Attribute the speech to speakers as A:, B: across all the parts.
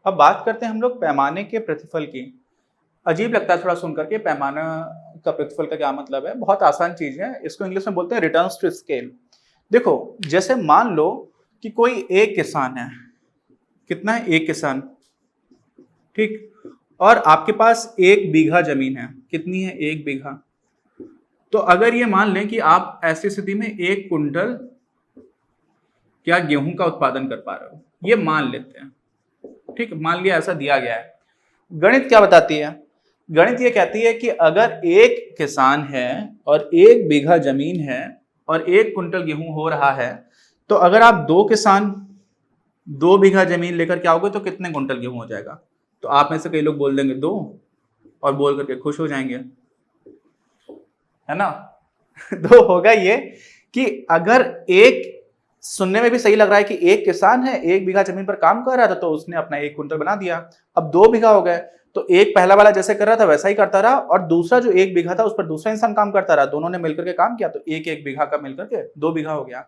A: अब बात करते हैं हम लोग पैमाने के प्रतिफल की। अजीब लगता है थोड़ा सुनकर के पैमाना का प्रतिफल का क्या मतलब है। बहुत आसान चीज है, इसको इंग्लिश में बोलते हैं रिटर्न्स टू स्केल। देखो, जैसे मान लो कि कोई एक किसान है। कितना है? एक किसान। ठीक। और आपके पास 1 बीघा जमीन है। कितनी है? 1 बीघा। तो अगर ये मान लें कि आप ऐसी स्थिति में 1 कुंटल क्या गेहूं का उत्पादन कर पा रहे हो, ये मान लेते हैं। ठीक, मान लिया ऐसा दिया गया है। गणित क्या बताती है? गणित ये कहती है कि अगर एक किसान है और 1 बीघा जमीन है और 1 कुंटल गेहूं हो रहा है, तो अगर आप 2 किसान 2 बीघा जमीन लेकर के आओगे तो कितने कुंटल गेहूं हो जाएगा? तो आप में से कई लोग बोल देंगे 2 और बोल करके खुश हो जाएंगे, है ना। तो होगा ये कि अगर एक, सुनने में भी सही लग रहा है कि एक किसान है 1 बीघा जमीन पर काम कर रहा था तो उसने अपना 1 कुंटल बना दिया। अब 2 बीघा हो गए तो एक पहला वाला जैसे कर रहा था वैसा ही करता रहा और दूसरा जो 1 बीघा था उस पर दूसरा इंसान काम करता रहा। दोनों ने मिलकर के काम किया तो 1 बीघा का मिलकर के 2 बीघा हो गया।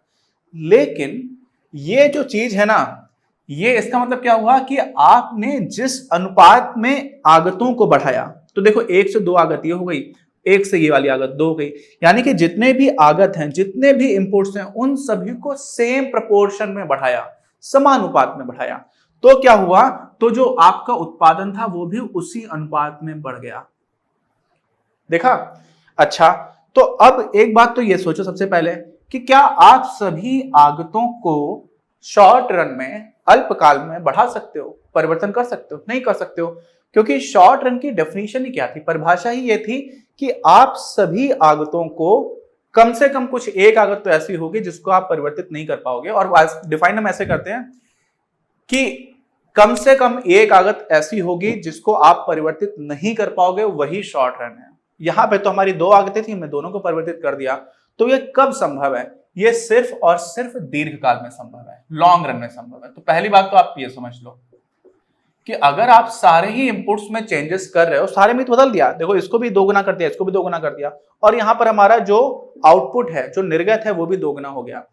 A: लेकिन ये जो चीज है ना, ये इसका मतलब क्या हुआ कि आपने जिस अनुपात में आगतों को बढ़ाया, तो देखो 1 से 2 आगत ये हो गई, 1 से ये वाली आगत 2 हो गई, यानी कि जितने भी आगत हैं, जितने भी इंपुट्स हैं, उन सभी को सेम प्रपोर्शन में बढ़ाया, समानुपात में बढ़ाया। तो क्या हुआ? तो जो आपका उत्पादन था वो भी उसी अनुपात में बढ़ गया। देखा? अच्छा, तो अब एक बात तो ये सोचो सबसे पहले कि क्या आप सभी आगतों को शॉर्ट रन में, अल्पकाल में बढ़ा सकते हो, परिवर्तन कर सकते हो? नहीं कर सकते हो, क्योंकि शॉर्ट रन की डेफिनेशन ही क्या थी, परिभाषा ही ये थी कि आप सभी आगतों को कम से कम कुछ एक आगत तो ऐसी होगी जिसको आप परिवर्तित नहीं कर पाओगे। और डिफाइन हम ऐसे करते हैं कि कम से कम एक आगत ऐसी होगी जिसको आप परिवर्तित नहीं कर पाओगे, वही शॉर्ट रन है। यहां पे तो हमारी 2 आगतें थी, मैं दोनों को परिवर्तित कर दिया। तो ये कब संभव है? ये सिर्फ और सिर्फ दीर्घकाल में संभव है, लॉन्ग रन में संभव है। तो पहली बात तो आप ये समझ लो कि अगर आप सारे ही इनपुट्स में चेंजेस कर रहे हो, सारे में तो बदल दिया, देखो इसको भी 2 गुना कर दिया, इसको भी 2 गुना कर दिया, और यहां पर हमारा जो आउटपुट है, जो निर्गत है, वो भी 2 गुना हो गया।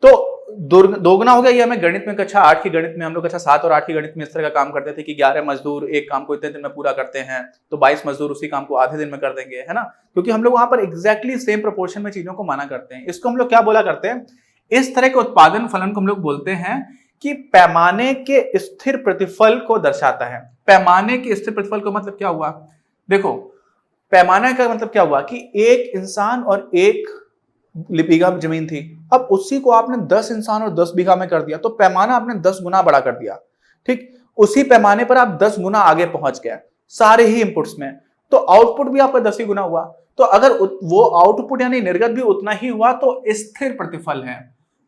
A: तो 2 गुना हो गया। ये हमें गणित में कक्षा 8 की गणित में, हम लोग कक्षा 7 और 8 की गणित में इस तरह का काम करते थे कि 11 मजदूर एक काम को इतने दिन में पूरा करते हैं, तो 22 मजदूर उसी काम को आधे दिन में कर देंगे, है ना। क्योंकि हम लोग वहां पर एग्जैक्टली सेम प्रोपोर्शन में चीजों को माना करते हैं। इसको हम लोग क्या बोला करते हैं? इस तरह के उत्पादन फलन को हम लोग बोलते हैं कि पैमाने के स्थिर प्रतिफल को दर्शाता है। पैमाने के स्थिर प्रतिफल का मतलब क्या हुआ? देखो, पैमाने का मतलब क्या हुआ कि एक इंसान और 1 बीघा जमीन थी, अब उसी को आपने 10 इंसान और 10 बीघा में कर दिया, तो पैमाना आपने 10 गुना बड़ा कर दिया। ठीक, उसी पैमाने पर आप 10 गुना आगे पहुंच गए सारे ही इनपुट्स में, तो आउटपुट भी आपका 10 ही गुना हुआ। तो अगर वो आउटपुट यानी निर्गत भी उतना ही हुआ तो स्थिर प्रतिफल है,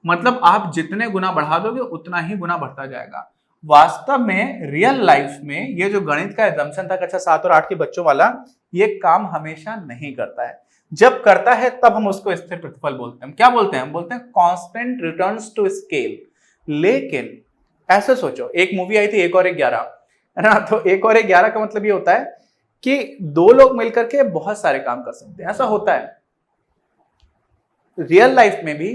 A: मतलब आप जितने गुना बढ़ा दोगे उतना ही गुना बढ़ता जाएगा। वास्तव में रियल लाइफ में ये जो गणित का एजम्पशन था कक्षा 7 और 8 के बच्चों वाला, ये काम हमेशा नहीं करता है। जब करता है तब हम उसको स्थिर प्रतिफल बोलते हैं। क्या बोलते हैं? हम बोलते हैं कांस्टेंट रिटर्न्स टू स्केल। लेकिन ऐसे सोचो, एक मूवी आई थी 1 और 11, है ना। तो 1 और 11 का मतलब ये होता है कि 2 लोग मिलकर के बहुत सारे काम कर सकते हैं, ऐसा होता है। रियल लाइफ में भी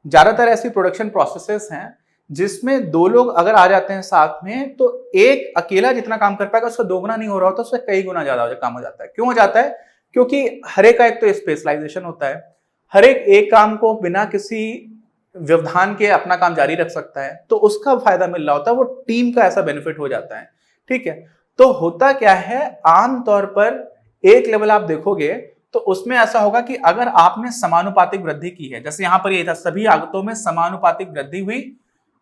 A: ज्यादातर ऐसी प्रोडक्शन प्रोसेसेस हैं जिसमें 2 लोग अगर आ जाते हैं साथ में, तो एक अकेला जितना काम कर पाएगा उसका 2 गुना नहीं हो रहा होता, उससे कई गुना ज्यादा काम हो जाता है। क्यों हो जाता है? क्योंकि हर एक का एक तो स्पेशलाइजेशन होता है, हर एक काम को बिना किसी व्यवधान के अपना काम जारी रख सकता है, तो उसका फायदा मिल रहा होता है, वो टीम का ऐसा बेनिफिट हो जाता है। ठीक है, तो होता क्या है, आमतौर पर एक लेवल आप देखोगे तो उसमें ऐसा होगा कि अगर आपने समानुपातिक वृद्धि की है, जैसे यहां पर ये था सभी आगतों में समानुपातिक वृद्धि हुई,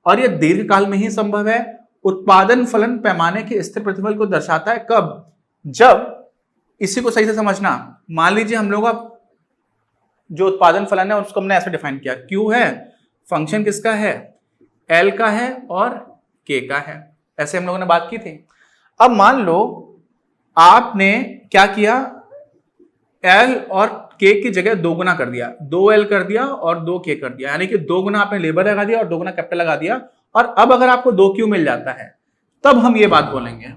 A: और यह दीर्घकाल में ही संभव है। उत्पादन फलन पैमाने के स्थिर प्रतिफल को दर्शाता है। कब? जब, इसी को सही से समझना, मान लीजिए हम लोग अब जो उत्पादन फलन है उसको हमने ऐसे डिफाइन किया, Q है, फंक्शन किसका है? L का है और K का है, ऐसे हम लोगों ने बात की थी। अब मान लो आपने क्या किया, L और K की जगह 2 गुना कर दिया, 2L कर दिया और 2K कर दिया, यानी कि 2 गुना आपने लेबर लगा दिया और 2 गुना कैपिटल लगा दिया। और अब अगर आपको 2Q मिल जाता है तब हम ये बात बोलेंगे,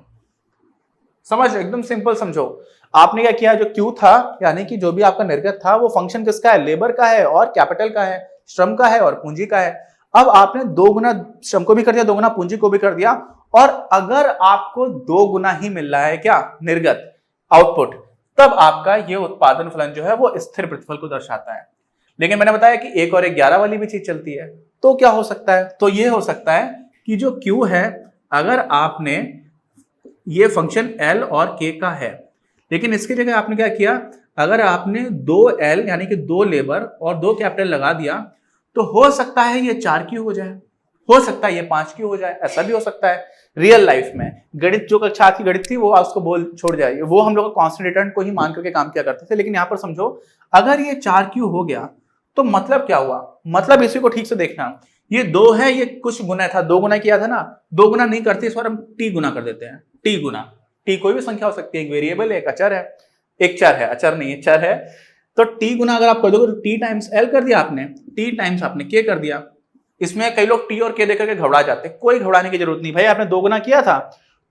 A: समझ, एकदम सिंपल समझो। आपने क्या किया, जो क्यू था यानी कि जो भी आपका निर्गत था वो फंक्शन किसका है, लेबर का है और कैपिटल का है, श्रम का है और पूंजी का है। अब आपने 2 गुना श्रम को भी कर दिया, 2 गुना पूंजी को भी कर दिया, और अगर आपको 2 गुना ही मिल रहा है क्या, निर्गत आउटपुट, तब आपका ये उत्पादन फलन जो है वो स्थिर प्रतिफल को दर्शाता है। लेकिन मैंने बताया कि 1 और 1 11 वाली भी चीज चलती है, तो क्या हो सकता है, तो ये हो सकता है कि जो Q है, अगर आपने ये फंक्शन L और K का है, लेकिन इसकी जगह आपने क्या किया, अगर आपने 2L यानी कि 2 लेबर और 2 कैपिटल लगा दिया, तो हो सकता है ये 4Q हो जाए, हो सकता है ये 5Q हो जाए, ऐसा भी हो सकता है। रियल लाइफ में गणित, जो कक्षा की गणित थी वो उसको बोल छोड़ जाइए, वो हम लोग कांस्टेंट रिटर्न को ही मान करके काम किया करते थे। लेकिन यहाँ पर समझो, अगर ये 4Q हो गया तो मतलब क्या हुआ, मतलब इसी को ठीक से देखना, ये 2 है, ये कुछ गुना था, 2 गुना किया था ना, 2 गुना नहीं करते, इस बार हम टी गुना कर देते हैं, टी गुना, टी कोई भी संख्या हो सकती है, एक वेरिएबल है, एक अचर है, एक चर है, अचर नहीं है चर है, तो टी गुना अगर आप कर दोगे तो टी टाइम्स एल कर दिया आपने, टी टाइम्स आपने के कर दिया। इसमें कई लोग टी और के देकर के घबरा जाते हैं, कोई घबराने की जरूरत नहीं भाई, आपने 2 गुना किया था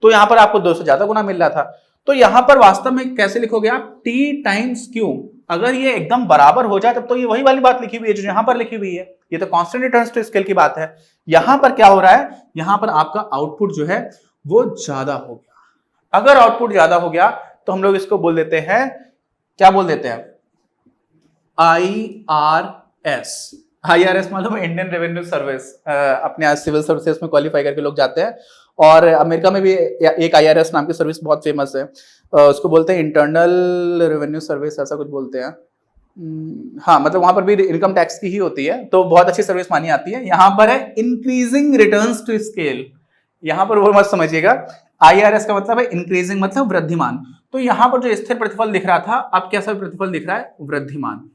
A: तो यहां पर आपको 2 से ज्यादा गुना मिल रहा था, तो यहां पर वास्तव में कैसे लिखोगे आप, टी टाइम्स क्यू, अगर ये एकदम बराबर हो जाए तब तो ये वही वाली बात लिखी हुई है जो यहां पर लिखी हुई है, ये तो कांस्टेंट रिटर्न्स टू स्केल की बात है। यहां पर क्या हो रहा है, यहां पर आपका आउटपुट जो है वो ज्यादा हो गया। अगर आउटपुट ज्यादा हो गया तो हम लोग इसको बोल देते हैं, क्या बोल देते हैं, IRS। IRS मतलब इंडियन रेवेन्यू सर्विस, अपने आज सिविल सर्विसेज में क्वालिफाई करके लोग जाते हैं, और अमेरिका में भी एक IRS नाम की सर्विस बहुत फेमस है, उसको बोलते हैं इंटरनल रेवेन्यू सर्विस, ऐसा कुछ बोलते हैं। हाँ, मतलब वहां पर भी इनकम टैक्स की ही होती है, तो बहुत अच्छी सर्विस मानी आती है। यहाँ पर है इंक्रीजिंग रिटर्न्स टू स्केल, यहाँ पर वो मत समझिएगा, IRS का मतलब है इंक्रीजिंग, मतलब वृद्धिमान। तो यहाँ पर जो स्थिर प्रतिफल दिख रहा था, अब कैसा प्रतिफल दिख रहा है, वृद्धिमान।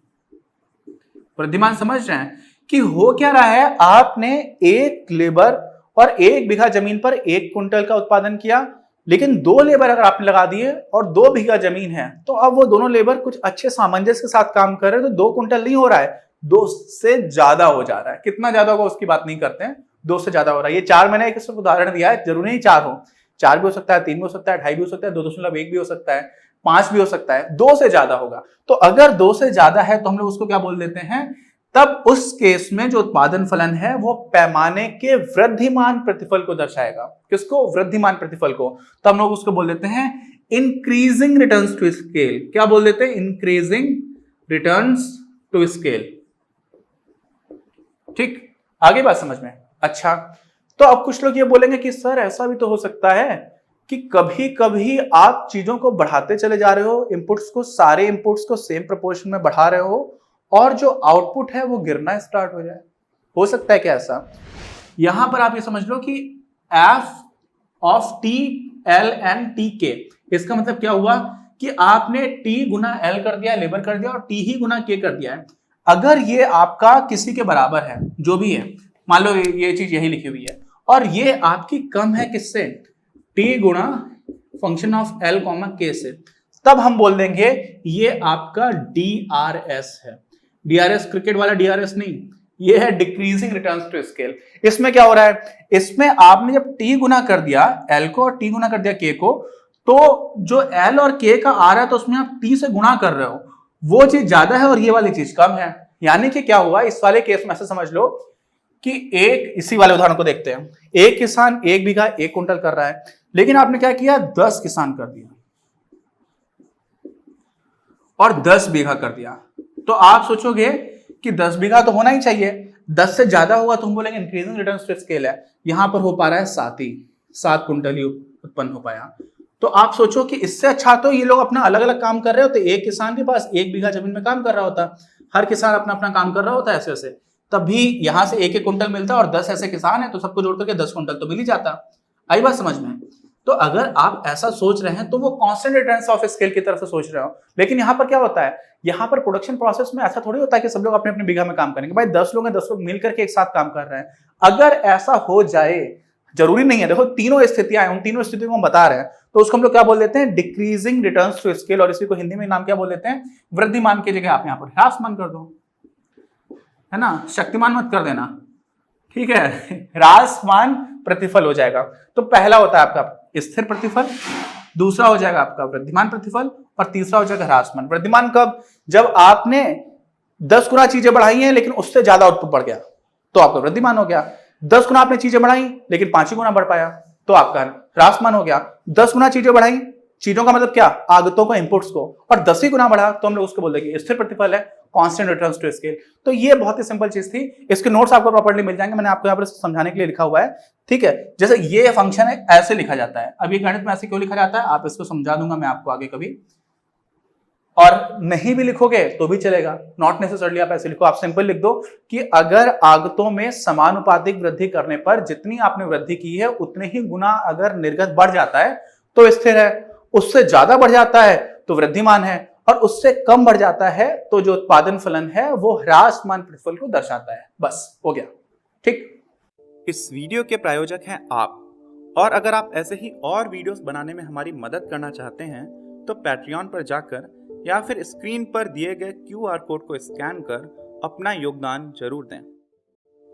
A: वृद्धिमान समझ रहे हैं कि हो क्या रहा है, आपने 1 लेबर और 1 बीघा जमीन पर 1 कुंटल का उत्पादन किया, लेकिन 2 लेबर अगर आपने लगा दिए और 2 बीघा जमीन है, तो अब वो दोनों लेबर कुछ अच्छे सामंजस्य के साथ काम कर रहे हैं, तो 2 कुंटल नहीं हो रहा है, 2 से ज्यादा हो जा रहा है। कितना ज्यादा होगा उसकी बात नहीं करते हैं, 2 से ज्यादा हो रहा है। ये 4 मैंने एक सिर्फ उदाहरण दिया है, जरूरी नहीं 4 हो, 4 भी हो सकता है, 3 भी हो सकता है, 2.5 भी हो सकता है, 2.1 भी हो सकता है, 5 भी हो सकता है, 2 से ज्यादा होगा। तो अगर 2 से ज्यादा है तो हम लोग उसको क्या बोल देते हैं, तब उस केस में जो उत्पादन फलन है वो पैमाने के वृद्धिमान प्रतिफल को दर्शाएगा। किसको, वृद्धिमान प्रतिफल को। तो हम लोग उसको बोल देते हैं इंक्रीजिंग रिटर्न्स टू स्केल। क्या बोल देते हैं, इंक्रीजिंग रिटर्न्स टू स्केल। ठीक, आगे बात समझ में। अच्छा, तो अब कुछ लोग ये बोलेंगे कि सर ऐसा भी तो हो सकता है कि कभी कभी आप चीजों को बढ़ाते चले जा रहे हो, इनपुट्स को, सारे इनपुट्स को सेम प्रोपोर्शन में बढ़ा रहे हो, और जो आउटपुट है वो गिरना स्टार्ट हो जाए। हो सकता है क्या ऐसा? यहां पर आप ये समझ लो कि F of T L and T के, इसका मतलब क्या हुआ कि आपने टी गुना एल कर दिया, लेबर कर दिया, और टी ही गुना के कर दिया है। अगर ये आपका किसी के बराबर है, जो भी है, मान लो ये चीज यही लिखी हुई है, और ये आपकी कम है किससे, T Guna function of L comma के से, तब हम बोल देंगे ये आपका DRS है। DRS क्रिकेट वाला DRS नहीं, ये है डिक्रीजिंग रिटर्न्स टू स्केल। इसमें क्या हो रहा है, इसमें आपने जब टी गुना कर दिया एल को और टी गुना कर दिया के को, तो जो एल और के का आ रहा है तो उसमें आप टी से गुणा कर रहे हो, वो चीज ज्यादा है और ये वाली चीज कम है। यानी कि क्या हुआ इस वाले केस में, ऐसे समझ लो कि एक, इसी वाले उदाहरण को देखते हैं, एक किसान 1 बीघा 1 कुंटल कर रहा है, लेकिन आपने क्या किया, 10 किसान कर दिया और 10 बीघा कर दिया। तो आप सोचोगे कि 10 बीघा तो होना ही चाहिए, 10 से ज्यादा हुआ तो हम बोलेंगे इंक्रीजिंग रिटर्न्स टू स्केल है। यहां पर हो पा रहा है 7 कुंटल ही उत्पन्न हो पाया। तो आप सोचो कि इससे अच्छा तो ये लोग अपना अलग अलग काम कर रहे होते, एक किसान के पास 1 बीघा जमीन में काम कर रहा होता, हर किसान अपना अपना काम कर रहा होता ऐसे ऐसे, तब भी यहां से 1 कुंटल मिलता, और 10 ऐसे किसान है तो सबको जोड़ करके 10 कुंटल तो मिल ही जाता। आई बात समझ में? तो अगर आप ऐसा सोच रहे हैं तो वो कांस्टेंट रिटर्न्स ऑफ स्केल की तरफ से सोच रहे हो। लेकिन यहाँ पर क्या होता है, यहाँ पर प्रोडक्शन प्रोसेस में ऐसा थोड़ी होता है कि सब लोग अपने अपने बीघा में काम करेंगे। भाई 10 लोग हैं, 10 लोग मिलकर के एक साथ काम कर रहे हैं। अगर ऐसा हो जाए, जरूरी नहीं है, देखो तीनों स्थितियां हैं, उन तीनों स्थितियों को हम बता रहे हैं, तो उसको हम लोग क्या बोल देते हैं, डिक्रीजिंग रिटर्न्स टू स्केल, और इसी को हिंदी में नाम क्या बोल देते हैं, वृद्धिमान की जगह आप यहाँ पर ह्रासमान कर दो, है ना, शक्तिमान मत कर देना, ठीक है, ह्रासमान प्रतिफल हो जाएगा। तो पहला होता है आपका स्थिर प्रतिफल, दूसरा हो जाएगा आपका वृद्धिमान प्रतिफल और तीसरा हो जाएगा ह्रासमान। वृद्धिमान कब? जब आपने 10 गुना चीजें बढ़ाई हैं लेकिन उससे ज्यादा आउटपुट बढ़ गया तो आपका वृद्धिमान हो गया। 10 गुना आपने चीजें बढ़ाई लेकिन 5 ही गुना बढ़ पाया तो आपका ह्रासमान हो गया। 10 गुना चीजें बढ़ाई, चीजों का मतलब क्या? आगतों को, इनपुट्स को, और 10 ही गुना बढ़ा तो हम लोग उसको बोल देंगे स्थिर प्रतिफल है, कांस्टेंट रिटर्न्स टू स्केल। तो ये बहुत ही सिंपल चीज थी। इसके नोट्स आपको प्रॉपर्ली मिल जाएंगे, मैंने आपको यहाँ पर समझाने के लिए लिखा हुआ है, ठीक है। जैसे ये फंक्शन है, ऐसे लिखा जाता है। अब ये गणित में ऐसे क्यों लिखा जाता है आप इसको समझा दूंगा मैं आपको आगे कभी, और नहीं भी लिखोगे तो भी चलेगा, नॉट नेसेसरली आप ऐसे लिखो। आप सिंपल लिख दो कि अगर आगतों में समानुपातिक वृद्धि करने पर जितनी आपने वृद्धि की है उतने ही गुना अगर निर्गत बढ़ जाता है तो स्थिर है, उससे ज्यादा बढ़ जाता है तो वृद्धिमान है, और उससे कम बढ़ जाता है तो जो उत्पादन फलन है वो ह्रासमान प्रतिफल को दर्शाता है। बस हो गया, ठीक।
B: इस वीडियो के प्रायोजक हैं आप, और अगर आप ऐसे ही और वीडियोस बनाने में हमारी मदद करना चाहते हैं तो पैट्रियन पर जाकर या फिर स्क्रीन पर दिए गए QR कोड को स्कैन कर अपना योगदान जरूर दें।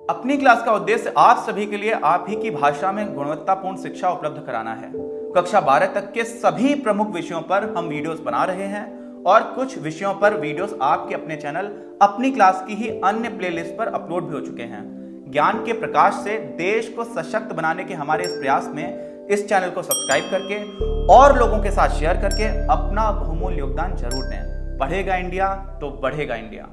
A: अपनी क्लास का उद्देश्य आप सभी के लिए आप ही की भाषा में गुणवत्तापूर्ण शिक्षा उपलब्ध कराना है। कक्षा 12 तक के सभी प्रमुख विषयों पर हम वीडियोस बना रहे हैं और कुछ विषयों पर वीडियोस आपके अपने चैनल अपनी क्लास की ही अन्य प्लेलिस्ट पर अपलोड भी हो चुके हैं। ज्ञान के प्रकाश से देश को सशक्त बनाने के हमारे इस प्रयास में इस चैनल को सब्सक्राइब करके और लोगों के साथ शेयर करके अपना बहुमूल्य योगदान जरूर दें। पढ़ेगा इंडिया तो बढ़ेगा इंडिया।